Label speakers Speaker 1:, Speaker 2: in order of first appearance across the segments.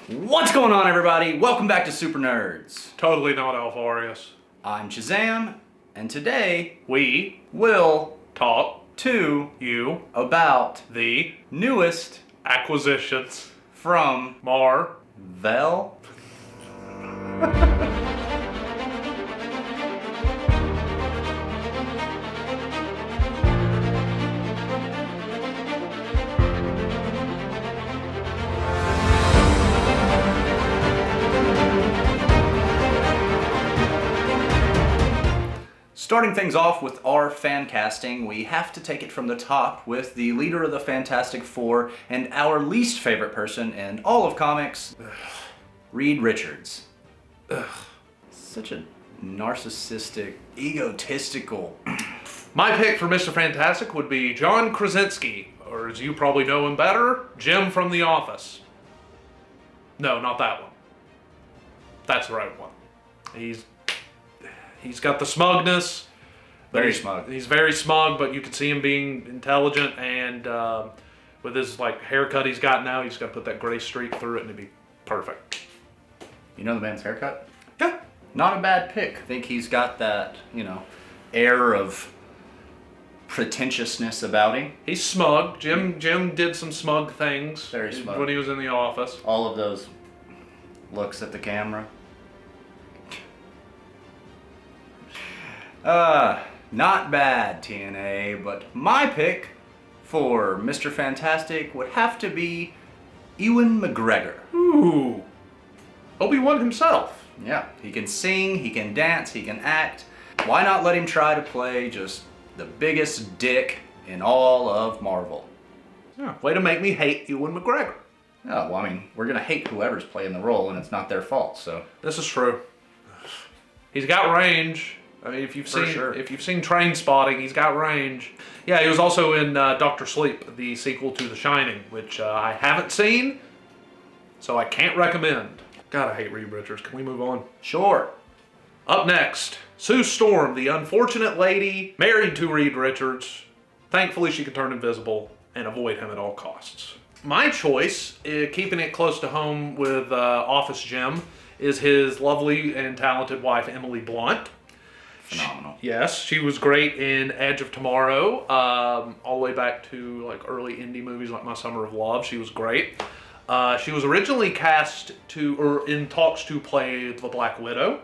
Speaker 1: What's going on, everybody? Welcome back to Super Nerds.
Speaker 2: Totally not Alpharius.
Speaker 1: I'm Chizzam, and today
Speaker 2: We
Speaker 1: we'll
Speaker 2: talk
Speaker 1: to
Speaker 2: you
Speaker 1: about
Speaker 2: the
Speaker 1: newest
Speaker 2: acquisitions
Speaker 1: from
Speaker 2: Marvel.
Speaker 1: Starting things off with our fan casting, we have to take it from the top with the leader of the Fantastic Four and our least favorite person in all of comics, Reed Richards. Such a narcissistic, egotistical.
Speaker 2: My pick for Mr. Fantastic would be John Krasinski, or as you probably know him better, Jim from The Office. No, not that one. That's the right one. He's got the smugness.
Speaker 1: Very smug.
Speaker 2: He's very smug, but you can see him being intelligent, and with his haircut he's got now, he's got to put that gray streak through it and it'd be perfect.
Speaker 1: You know the man's haircut?
Speaker 2: Yeah.
Speaker 1: Not a bad pick. I think he's got that, air of pretentiousness about him.
Speaker 2: He's smug. Jim did some smug things.
Speaker 1: Very smug.
Speaker 2: When he was in The Office.
Speaker 1: All of those looks at the camera. Not bad, TNA, but my pick for Mr. Fantastic would have to be Ewan McGregor.
Speaker 2: Ooh. Obi-Wan himself.
Speaker 1: Yeah, he can sing, he can dance, he can act. Why not let him try to play just the biggest dick in all of Marvel?
Speaker 2: Yeah. Way to make me hate Ewan McGregor.
Speaker 1: Oh, well, I mean, we're gonna hate whoever's playing the role, and it's not their fault, so.
Speaker 2: This is true. He's got range. I mean, if you've seen Train Spotting, he's got range. Yeah, he was also in Dr. Sleep, the sequel to The Shining, which I haven't seen, so I can't recommend. God, I hate Reed Richards. Can we move on?
Speaker 1: Sure.
Speaker 2: Up next, Sue Storm, the unfortunate lady married to Reed Richards. Thankfully, she could turn invisible and avoid him at all costs. My choice, keeping it close to home with Office Jim, is his lovely and talented wife, Emily Blunt.
Speaker 1: Phenomenal.
Speaker 2: Yes, she was great in Edge of Tomorrow, all the way back to early indie movies like My Summer of Love. She was great. She was originally cast in talks to play the Black Widow,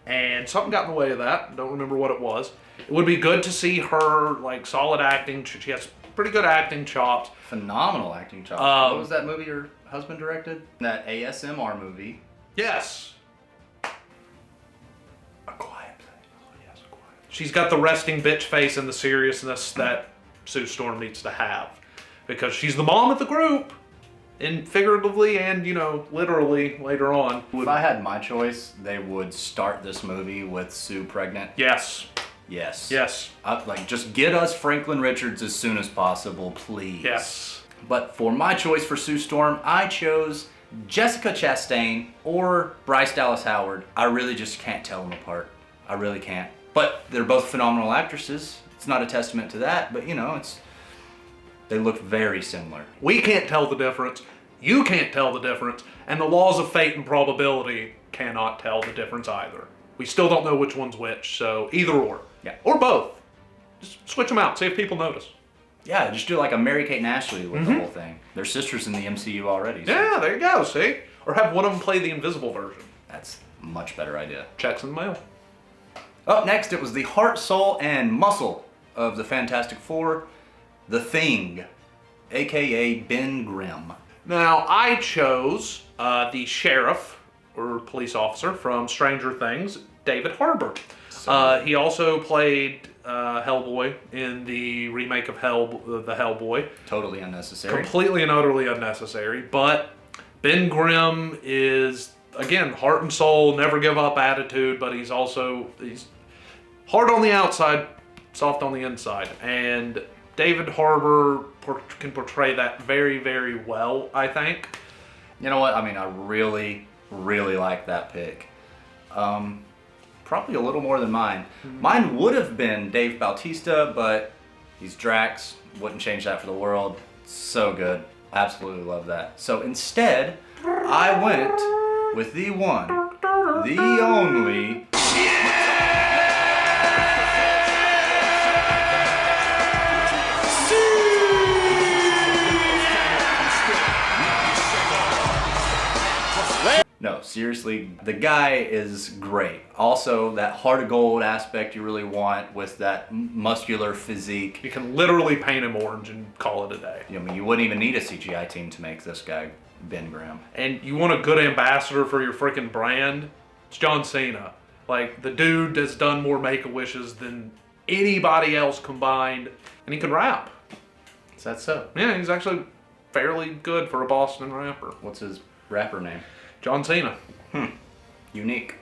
Speaker 2: and something got in the way of that. Don't remember what it was. It would be good to see her solid acting. She has pretty good acting chops.
Speaker 1: Phenomenal acting chops. What was that movie her husband directed? That ASMR movie.
Speaker 2: Yes. She's got the resting bitch face and the seriousness that Sue Storm needs to have. Because she's the mom of the group. And figuratively and, literally later on.
Speaker 1: If I had my choice, they would start this movie with Sue pregnant.
Speaker 2: Yes.
Speaker 1: Yes.
Speaker 2: Yes.
Speaker 1: Just get us Franklin Richards as soon as possible, please.
Speaker 2: Yes.
Speaker 1: But for my choice for Sue Storm, I chose Jessica Chastain or Bryce Dallas Howard. I really just can't tell them apart. I really can't. But they're both phenomenal actresses. It's not a testament to that, but they look very similar.
Speaker 2: We can't tell the difference. You can't tell the difference. And the laws of fate and probability cannot tell the difference either. We still don't know which one's which, so either or.
Speaker 1: Yeah.
Speaker 2: Or both. Just switch them out, see if people notice.
Speaker 1: Yeah, just do like a Mary-Kate and Ashley with the whole thing. They're sisters in the MCU already. So.
Speaker 2: Yeah, there you go, see? Or have one of them play the invisible version.
Speaker 1: That's a much better idea.
Speaker 2: Checks in the mail.
Speaker 1: Up next, it was the heart, soul, and muscle of the Fantastic Four, The Thing, a.k.a. Ben Grimm.
Speaker 2: Now, I chose the sheriff, or police officer, from Stranger Things, David Harbour. He also played Hellboy in the remake of the Hellboy.
Speaker 1: Totally unnecessary.
Speaker 2: Completely and utterly unnecessary, but Ben Grimm is, again, heart and soul, never give up attitude, but he's hard on the outside, soft on the inside. And David Harbour can portray that very, very well, I think.
Speaker 1: You know what? I mean, I really, really like that pick. Probably a little more than mine. Mine would have been Dave Bautista, but he's Drax. Wouldn't change that for the world. So good. Absolutely love that. So instead, I went with the one, the only... No, seriously, the guy is great. Also, that heart of gold aspect you really want with that muscular physique.
Speaker 2: You can literally paint him orange and call it a day.
Speaker 1: I mean, you wouldn't even need a CGI team to make this guy Ben Grimm.
Speaker 2: And you want a good ambassador for your freaking brand? It's John Cena. Like, the dude has done more Make-A-Wishes than anybody else combined, and he can rap.
Speaker 1: Is that so?
Speaker 2: Yeah, he's actually fairly good for a Boston rapper.
Speaker 1: What's his rapper name?
Speaker 2: John Cena.
Speaker 1: Unique.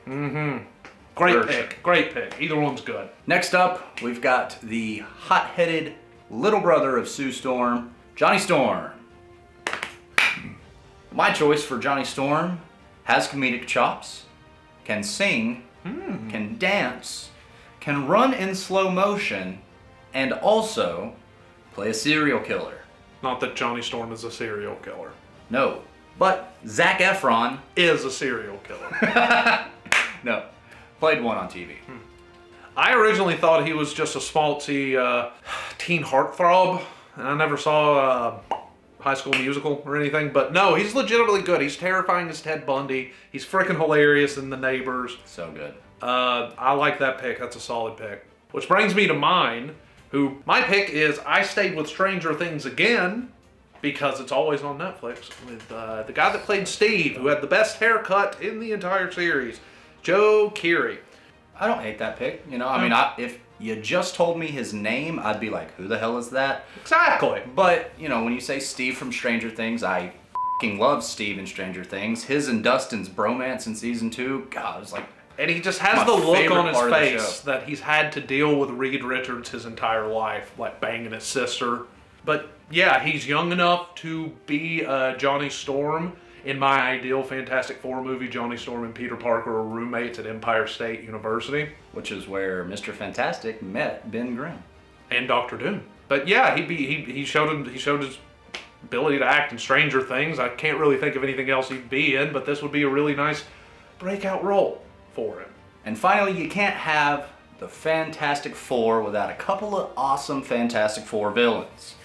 Speaker 2: Great pick. Either one's good.
Speaker 1: Next up, we've got the hot-headed little brother of Sue Storm, Johnny Storm. My choice for Johnny Storm has comedic chops, can sing, can dance, can run in slow motion, and also play a serial killer.
Speaker 2: Not that Johnny Storm is a serial killer.
Speaker 1: No, but Zac Efron
Speaker 2: Is a serial killer.
Speaker 1: no, played one on TV.
Speaker 2: I originally thought he was just a schmaltzy teen heartthrob, and I never saw High School Musical or anything, but no, he's legitimately good. He's terrifying as Ted Bundy. He's freaking hilarious in The Neighbors.
Speaker 1: So good.
Speaker 2: I like that pick. That's a solid pick. Which brings me to mine, who my pick is I stayed with Stranger Things again because it's always on Netflix with the guy that played Steve, who had the best haircut in the entire series, Joe Keery.
Speaker 1: I don't hate that pick. You know, I mean, if you just told me his name, I'd be like, who the hell is that?
Speaker 2: Exactly.
Speaker 1: But, you know, when you say Steve from Stranger Things, I f***ing love Steve in Stranger Things. His and Dustin's bromance in season 2, God, it was like...
Speaker 2: And he just has the look on his face that he's had to deal with Reed Richards his entire life, like banging his sister. But yeah, he's young enough to be Johnny Storm. In my ideal Fantastic Four movie, Johnny Storm and Peter Parker are roommates at Empire State University.
Speaker 1: Which is where Mr. Fantastic met Ben Grimm.
Speaker 2: And Doctor Doom. But yeah, he showed his ability to act in Stranger Things. I can't really think of anything else he'd be in, but this would be a really nice breakout role for him.
Speaker 1: And finally, you can't have the Fantastic Four without a couple of awesome Fantastic Four villains.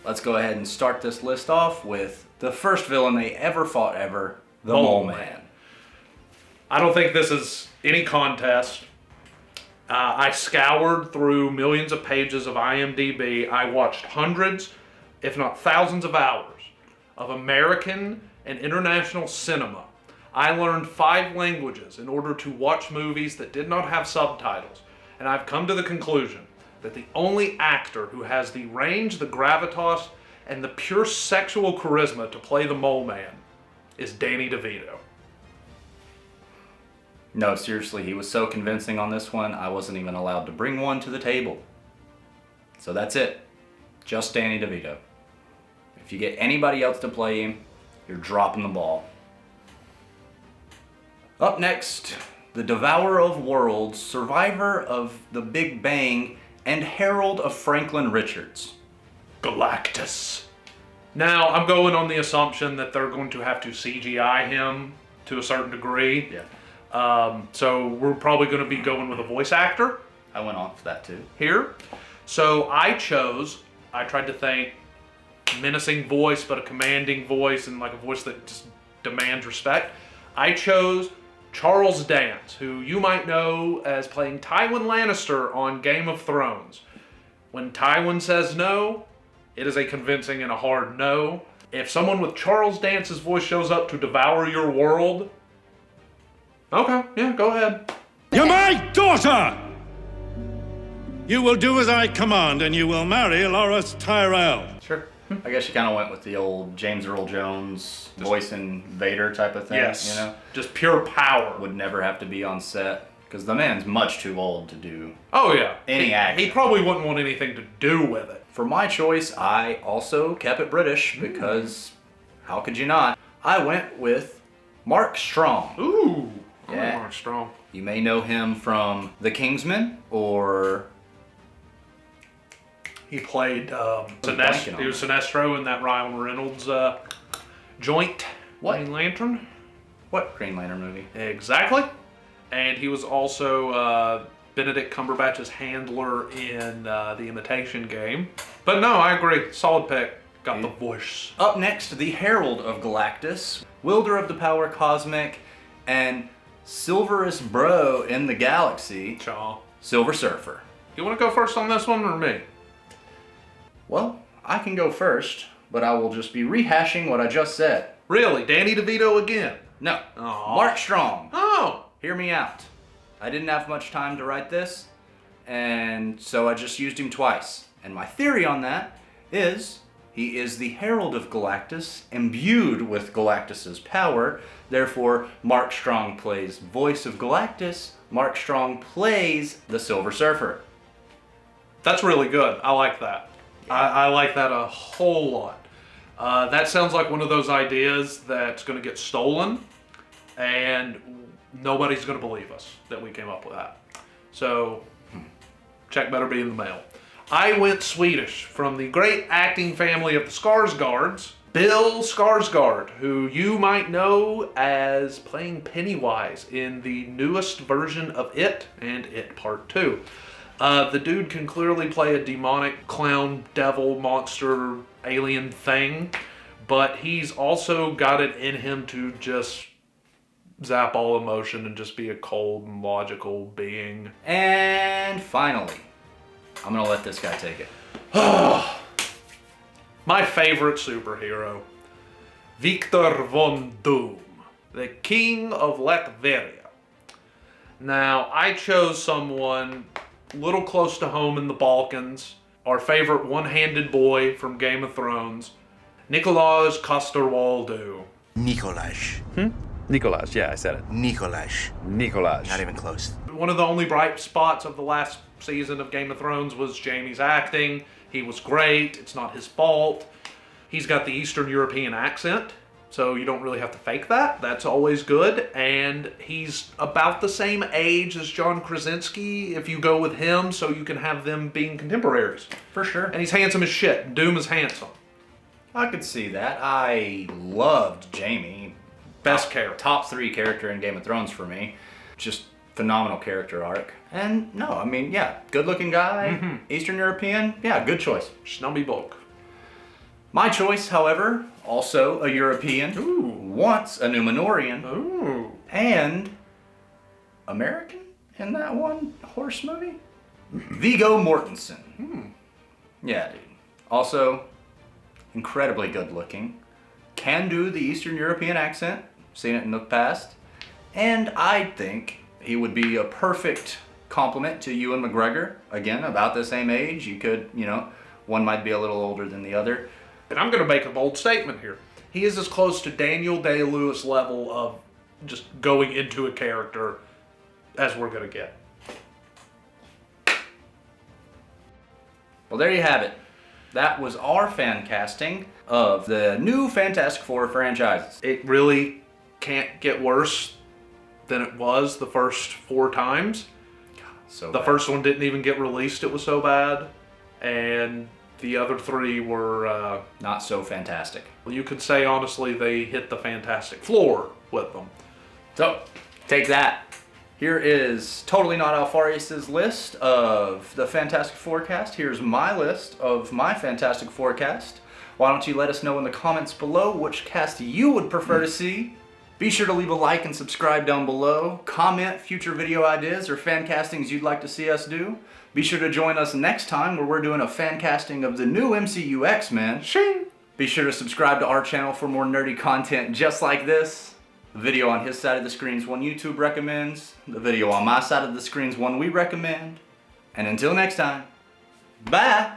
Speaker 1: Let's go ahead and start this list off with the first villain they ever fought ever, the Mole Man.
Speaker 2: I don't think this is any contest. I scoured through millions of pages of IMDb. I watched hundreds, if not thousands of hours of American and international cinema. I learned 5 languages in order to watch movies that did not have subtitles. And I've come to the conclusion that the only actor who has the range, the gravitas, and the pure sexual charisma to play the Mole Man is Danny DeVito.
Speaker 1: No, seriously, he was so convincing on this one, I wasn't even allowed to bring one to the table. So that's it. Just Danny DeVito. If you get anybody else to play him, you're dropping the ball. Up next, the Devourer of Worlds, survivor of the Big Bang, and herald of Franklin Richards.
Speaker 2: Galactus. Now, I'm going on the assumption that they're going to have to CGI him to a certain degree.
Speaker 1: Yeah.
Speaker 2: So we're probably going to be going with a voice actor.
Speaker 1: I went off that too.
Speaker 2: Here. So I tried to think menacing voice, but a commanding voice and like a voice that just demands respect. I chose Charles Dance, who you might know as playing Tywin Lannister on Game of Thrones. When Tywin says no, it is a convincing and a hard no. If someone with Charles Dance's voice shows up to devour your world, okay, yeah, go ahead.
Speaker 3: You're my daughter! You will do as I command, and you will marry Loras Tyrell.
Speaker 1: Sure. I guess you kind of went with the old James Earl Jones voice and Vader type of thing.
Speaker 2: Yes,
Speaker 1: you know?
Speaker 2: just pure power.
Speaker 1: Would never have to be on set, because the man's much too old to do
Speaker 2: Oh yeah,
Speaker 1: any action.
Speaker 2: He probably wouldn't want anything to do with it.
Speaker 1: For my choice, I also kept it British, because how could you not? I went with Mark Strong.
Speaker 2: Ooh, I like
Speaker 1: Yeah.
Speaker 2: Mark Strong.
Speaker 1: You may know him from The Kingsman, or...
Speaker 2: He played
Speaker 1: blanking on
Speaker 2: he was Sinestro in that Ryan Reynolds joint.
Speaker 1: What?
Speaker 2: Green Lantern.
Speaker 1: What Green Lantern movie?
Speaker 2: Exactly. And he was also Benedict Cumberbatch's handler in The Imitation Game. But no, I agree. Solid pick. Got the voice.
Speaker 1: Up next, the Herald of Galactus, wielder of the power cosmic, and silverest bro in the galaxy,
Speaker 2: Chaw.
Speaker 1: Silver Surfer.
Speaker 2: You want to go first on this one or me?
Speaker 1: Well, I can go first, but I will just be rehashing what I just said.
Speaker 2: Really? Danny DeVito again?
Speaker 1: No.
Speaker 2: Aw.
Speaker 1: Mark Strong.
Speaker 2: Oh.
Speaker 1: Hear me out. I didn't have much time to write this, and so I just used him twice. And my theory on that is he is the Herald of Galactus, imbued with Galactus's power. Therefore, Mark Strong plays voice of Galactus. Mark Strong plays the Silver Surfer.
Speaker 2: That's really good. I like that. I like that a whole lot. That sounds like one of those ideas that's going to get stolen, and nobody's going to believe us that we came up with that. So, check better be in the mail. I went Swedish from the great acting family of the Skarsgårds, Bill Skarsgård, who you might know as playing Pennywise in the newest version of It and It Part 2. The dude can clearly play a demonic clown, devil, monster, alien thing, but he's also got it in him to just zap all emotion and just be a cold and logical being.
Speaker 1: And finally, I'm gonna let this guy take it.
Speaker 2: My favorite superhero, Victor Von Doom, the King of Latveria. Now, I chose someone a little close to home in the Balkans, our favorite one-handed boy from Game of Thrones, Nikolaj Coster-Waldau.
Speaker 4: Nikolaj.
Speaker 5: Nikolaj, yeah, I said it.
Speaker 4: Nikolaj.
Speaker 5: Nikolaj.
Speaker 4: Not even close.
Speaker 2: One of the only bright spots of the last season of Game of Thrones was Jaime's acting. He was great. It's not his fault. He's got the Eastern European accent, so you don't really have to fake that. That's always good. And he's about the same age as John Krasinski if you go with him, so you can have them being contemporaries.
Speaker 1: For sure.
Speaker 2: And he's handsome as shit. Doom is handsome.
Speaker 1: I could see that. I loved Jaime.
Speaker 2: Best character.
Speaker 1: Top 3 character in Game of Thrones for me. Just phenomenal character arc. And no, I mean, yeah, good looking guy, Eastern European, yeah, good choice.
Speaker 2: Snubby bulk.
Speaker 1: My choice, however, also a European, once a Numenorian,
Speaker 2: Ooh.
Speaker 1: and American in that one horse movie? Viggo Mortensen. Yeah, dude. Also, incredibly good looking. Can do the Eastern European accent. Seen it in the past. And I think he would be a perfect complement to Ewan McGregor. Again, about the same age. You could, one might be a little older than the other.
Speaker 2: And I'm going to make a bold statement here. He is as close to Daniel Day-Lewis level of just going into a character as we're going to get.
Speaker 1: Well, there you have it. That was our fan casting of the new Fantastic Four franchises.
Speaker 2: It really can't get worse than it was the first 4 times.
Speaker 1: So
Speaker 2: The
Speaker 1: bad.
Speaker 2: first one didn't even get released. It was so bad. And the other 3 were,
Speaker 1: Not so fantastic.
Speaker 2: well, you could say honestly they hit the fantastic floor with them.
Speaker 1: So, take that. Here is Totally Not Alpharius' list of the Fantastic Four cast. Here's my list of my Fantastic Four cast. Why don't you let us know in the comments below which cast you would prefer to see? Be sure to leave a like and subscribe down below. Comment future video ideas or fan castings you'd like to see us do. Be sure to join us next time where we're doing a fan casting of the new MCU X-Men.
Speaker 2: Shing!
Speaker 1: Be sure to subscribe to our channel for more nerdy content just like this. The video on his side of the screen is one YouTube recommends. The video on my side of the screen is one we recommend. And until next time, bye!